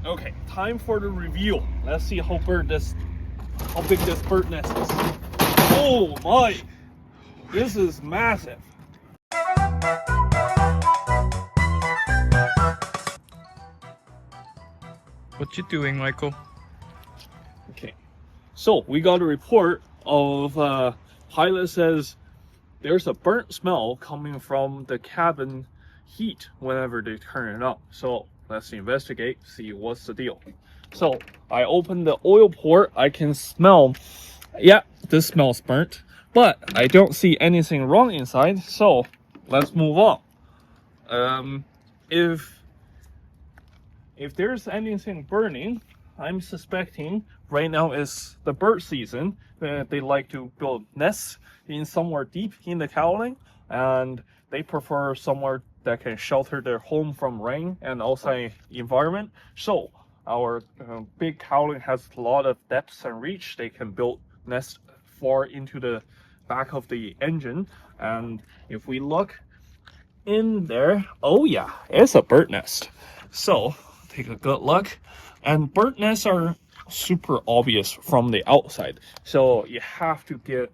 Okay, time for the reveal. Let's see how big this bird nest is. Oh my! This is massive. What you doing, Michael? Okay, so we got a report of pilot says there's a burnt smell coming from the cabin heat whenever they turn it up. So let's investigate, see what's the deal. So I opened the oil port. I can smell, yeah, this smells burnt, but I don't see anything wrong inside. So let's move on. If there's anything burning, I'm suspecting right now is the bird season. They like to build nests in somewhere deep in the cowling, and they prefer somewhere that can shelter their home from rain and outside environment. So our big cowling has a lot of depth and reach. They can build nests far into the back of the engine. And if we look in there, oh yeah, it's a bird nest. So take a good look. And bird nests are super obvious from the outside, so you have to get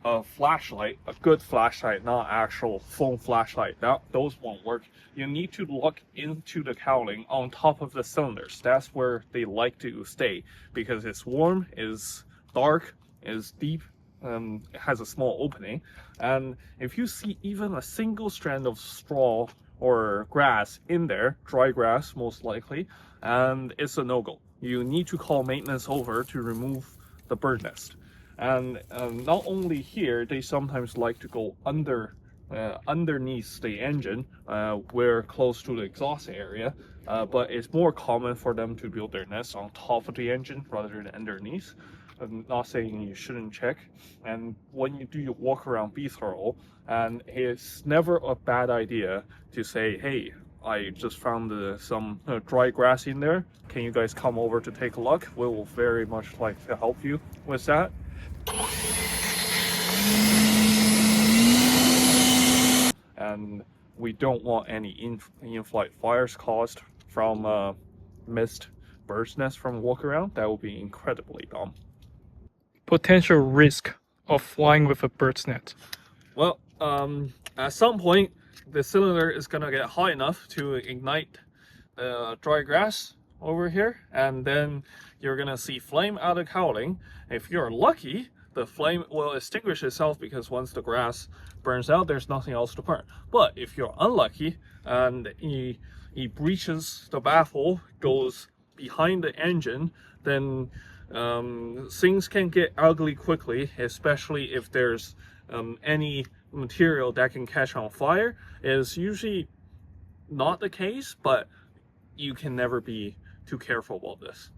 a flashlight, a good flashlight, not actual phone flashlight. Those won't work. You need to look into the cowling on top of the cylinders. That's where they like to stay because it's warm, is dark, is deep, it has a small opening. And if you see even a single strand of straw or grass in there, dry grass most likely, and it's a no-go. You need to call maintenance over to remove the bird nest. And not only here, they sometimes like to go underneath the engine, where close to the exhaust area, but it's more common for them to build their nests on top of the engine rather than underneath. I'm not saying you shouldn't check. And when you do your walk around, be thorough. And it's never a bad idea to say, hey, I just found some dry grass in there. Can you guys come over to take a look? We will very much like to help you with that. And we don't want any in-flight fires caused from missed bird's nest from walk around. That would be incredibly dumb. Potential risk of flying with a bird's nest. Well, at some point, the cylinder is gonna get high enough to ignite dry grass over here, and then you're gonna see flame out of cowling. If you're lucky, the flame will extinguish itself because once the grass burns out, there's nothing else to burn. But if you're unlucky and he breaches the baffle, goes behind the engine, then things can get ugly quickly, especially if there's any material that can catch on fire. Is usually not the case, but you can never be too careful about this.